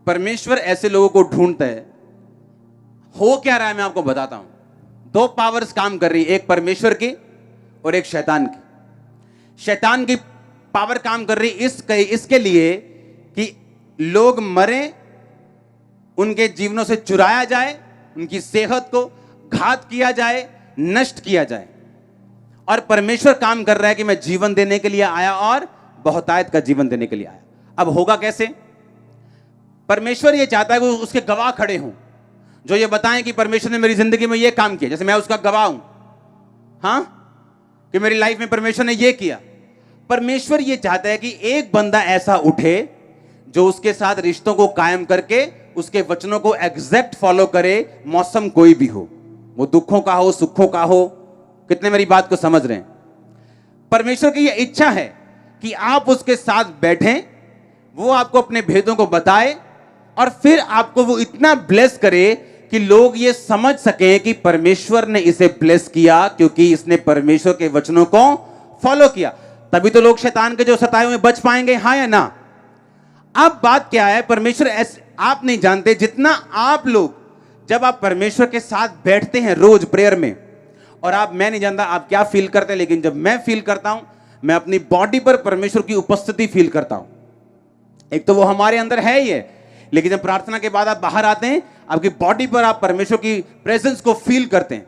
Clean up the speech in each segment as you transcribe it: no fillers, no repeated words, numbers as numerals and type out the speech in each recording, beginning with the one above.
परमेश्वर ऐसे लोगों को ढूंढता है। हो क्या रहा है मैं आपको बताता हूं। दो पावर्स काम कर रही है, एक परमेश्वर की और एक शैतान की। शैतान की पावर काम कर रही इसके लिए कि लोग मरे, उनके जीवनों से चुराया जाए, उनकी सेहत को घात किया जाए, नष्ट किया जाए। और परमेश्वर काम कर रहा है कि मैं जीवन देने के लिए आया और बहुतायत का जीवन देने के लिए आया। अब होगा कैसे? परमेश्वर ये चाहता है कि उसके गवाह खड़े हों जो ये बताएं कि परमेश्वर ने मेरी जिंदगी में ये काम किया, जैसे मैं उसका गवाह हूं, हां, कि मेरी लाइफ में परमेश्वर ने ये किया। परमेश्वर ये चाहता है कि एक बंदा ऐसा उठे जो उसके साथ रिश्तों को कायम करके उसके वचनों को एग्जैक्ट फॉलो करे, मौसम कोई भी हो, वो दुखों का हो, सुखों का हो। कितने मेरी बात को समझ रहे हैं? परमेश्वर की यह इच्छा है कि आप उसके साथ बैठें, वो आपको अपने भेदों को बताए और फिर आपको वो इतना ब्लेस करे कि लोग ये समझ सकें कि परमेश्वर ने इसे ब्लेस किया क्योंकि इसने परमेश्वर के वचनों को फॉलो किया। तभी तो लोग शैतान के जो सताए हुए बच पाएंगे, हाँ या ना? अब बात क्या है, परमेश्वर ऐसे आप नहीं जानते जितना आप लोग, जब आप परमेश्वर के साथ बैठते हैं रोज प्रेयर में, और आप, मैं नहीं जानता आप क्या फील करते हैं, लेकिन जब मैं फील करता हूं, मैं अपनी बॉडी पर परमेश्वर की उपस्थिति फील करता हूं। एक तो वो हमारे अंदर है ही है, लेकिन जब प्रार्थना के बाद आप बाहर आते हैं, आपकी बॉडी पर आप परमेश्वर की प्रेजेंस को फील करते हैं।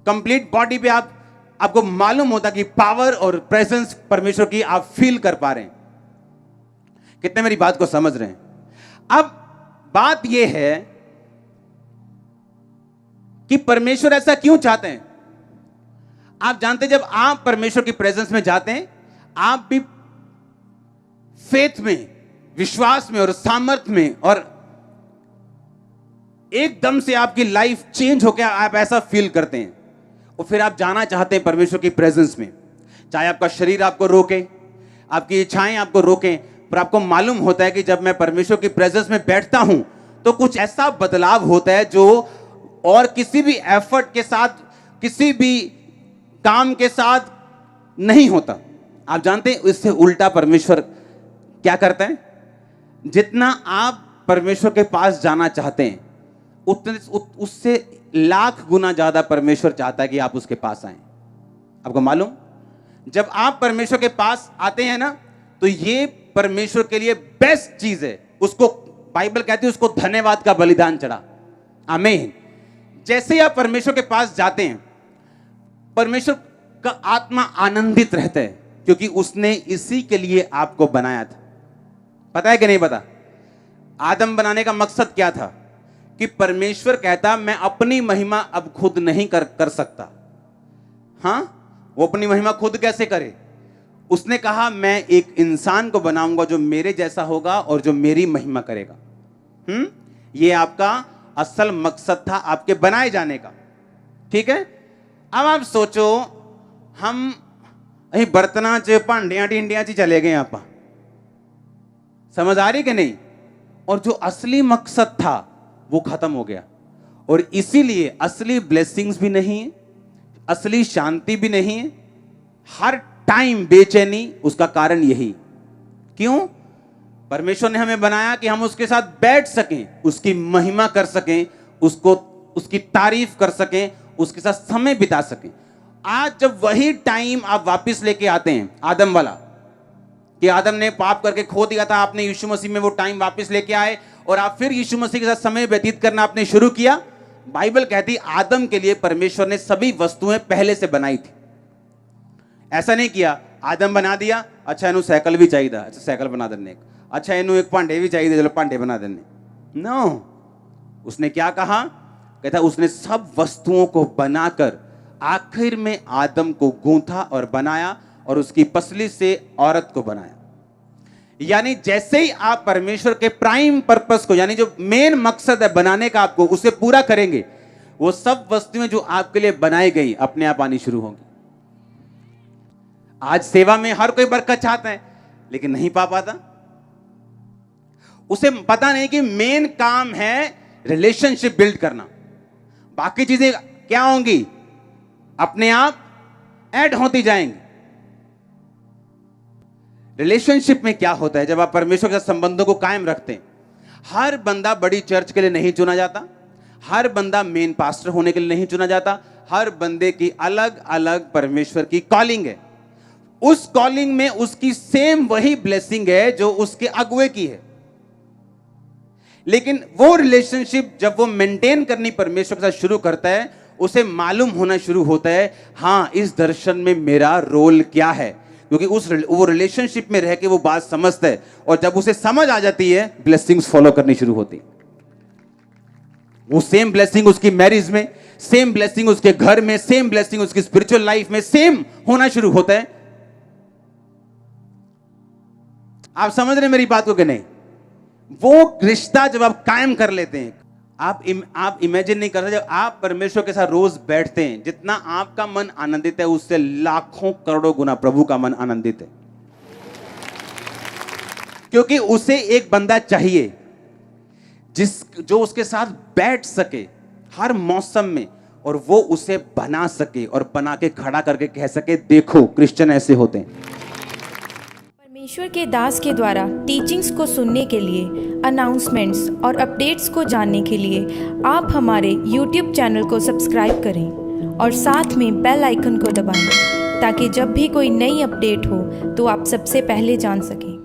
कंप्लीट बॉडी पे आपको मालूम होता कि पावर और प्रेजेंस परमेश्वर की आप फील कर पा रहे हैं। कितने मेरी बात को समझ रहे हैं? अब बात यह है कि परमेश्वर ऐसा क्यों चाहते हैं। आप जानते हैं, जब आप परमेश्वर की प्रेजेंस में जाते हैं, आप भी फेथ में, विश्वास में और सामर्थ में, और एकदम से आपकी लाइफ चेंज होकर आप ऐसा फील करते हैं, और फिर आप जाना चाहते हैं परमेश्वर की प्रेजेंस में। चाहे आपका शरीर आपको रोके, आपकी इच्छाएं आपको रोकें, पर आपको मालूम होता है कि जब मैं परमेश्वर की प्रेजेंस में बैठता हूं तो कुछ ऐसा बदलाव होता है जो और किसी भी एफर्ट के साथ, किसी भी काम के साथ नहीं होता। आप जानते हैं, इससे उल्टा परमेश्वर क्या करता है? जितना आप परमेश्वर के पास जाना चाहते हैं, उतने उससे लाख गुना ज्यादा परमेश्वर चाहता है कि आप उसके पास आएं। आपको मालूम, जब आप परमेश्वर के पास आते हैं ना, तो ये परमेश्वर के लिए बेस्ट चीज है। उसको बाइबल कहती है, उसको धन्यवाद का बलिदान चढ़ा। आमीन। जैसे ही आप परमेश्वर के पास जाते हैं, परमेश्वर का आत्मा आनंदित रहता है, क्योंकि उसने इसी के लिए आपको बनाया था। पता है कि नहीं पता? आदम बनाने का मकसद क्या था? कि परमेश्वर कहता, मैं अपनी महिमा अब खुद नहीं कर सकता। हां, वो अपनी महिमा खुद कैसे करे? उसने कहा, मैं एक इंसान को बनाऊंगा जो मेरे जैसा होगा और जो मेरी महिमा करेगा। ये आपका असल मकसद था आपके बनाए जाने का। ठीक है? अब आप सोचो, हम बर्तना च भांडिया टिंडिया च चले गए, आप समझ आ रही कि नहीं? और जो असली मकसद था वो खत्म हो गया, और इसीलिए असली ब्लेसिंग्स भी नहीं है, असली शांति भी नहीं है, हर टाइम बेचैनी। उसका कारण यही। क्यों? परमेश्वर ने हमें बनाया कि हम उसके साथ बैठ सकें, उसकी महिमा कर सकें, उसकी तारीफ कर सकें, उसके साथ समय बिता सकें। आज जब वही टाइम आप वापस लेके आते हैं, आदम वाला, कि आदम ने पाप करके खो दिया था, आपने यीशु मसीह में वो टाइम वापस लेके आए और आप फिर यीशु मसीह के साथ समय व्यतीत करना आपने शुरू किया। बाइबल कहती, आदम के लिए परमेश्वर ने सभी वस्तुएं पहले से बनाई थी। ऐसा नहीं किया, आदम बना दिया, अच्छा इन्हों साइकिल भी चाहिए था, अच्छा साइकिल बना देने, अच्छा इन्हों एक भांडे भी चाहिए, चलो भांडे बना देने। नो, उसने क्या कहा? कहता उसने सब वस्तुओं को बनाकर आखिर में आदम को गूंथा और बनाया, और उसकी पसली से औरत को बनाया। यानी जैसे ही आप परमेश्वर के प्राइम पर्पस को, यानी जो मेन मकसद है बनाने का आपको, उसे पूरा करेंगे, वो सब वस्तुएं जो आपके लिए बनाई गई अपने आप आनी शुरू होंगी। आज सेवा में हर कोई बरकत चाहता है, लेकिन नहीं पा पाता। उसे पता नहीं कि मेन काम है रिलेशनशिप बिल्ड करना। बाकी चीजें क्या होंगी? अपने आप ऐड होती जाएंगी। रिलेशनशिप में क्या होता है जब आप परमेश्वर के साथ संबंधों को कायम रखते हैं? हर बंदा बड़ी चर्च के लिए नहीं चुना जाता, हर बंदा मेन पास्टर होने के लिए नहीं चुना जाता। हर बंदे की अलग अलग परमेश्वर की कॉलिंग है। उस कॉलिंग में उसकी सेम वही ब्लेसिंग है जो उसके अगुए की है, लेकिन वो रिलेशनशिप जब वो मेंटेन करनी परमेश्वर के साथ शुरू करता है, उसे मालूम होना शुरू होता है, हां इस दर्शन में मेरा रोल क्या है, क्योंकि वो रिलेशनशिप में रह के वो बात समझता है। और जब उसे समझ आ जाती है, ब्लेसिंग्स फॉलो करनी शुरू होती। वो सेम ब्लेसिंग उसकी मैरिज में, सेम ब्लेसिंग उसके घर में, सेम ब्लेसिंग उसकी स्पिरिचुअल लाइफ में सेम होना शुरू होता है। आप समझ रहे हैं मेरी बात को कि नहीं? वो रिश्ता जब आप कायम कर लेते हैं, आप इमेजिन नहीं कर रहे, जब आप परमेश्वर के साथ रोज बैठते हैं, जितना आपका मन आनंदित है उससे लाखों करोड़ों गुना प्रभु का मन आनंदित है। क्योंकि उसे एक बंदा चाहिए जो उसके साथ बैठ सके हर मौसम में, और वो उसे बना सके और बना के खड़ा करके कह सके, देखो क्रिश्चियन ऐसे होते हैं। परमेश्वर के दास के द्वारा टीचिंग्स को सुनने के लिए, अनाउंसमेंट्स और अपडेट्स को जानने के लिए आप हमारे YouTube चैनल को सब्सक्राइब करें और साथ में बेल आइकन को दबाएं, ताकि जब भी कोई नई अपडेट हो तो आप सबसे पहले जान सकें।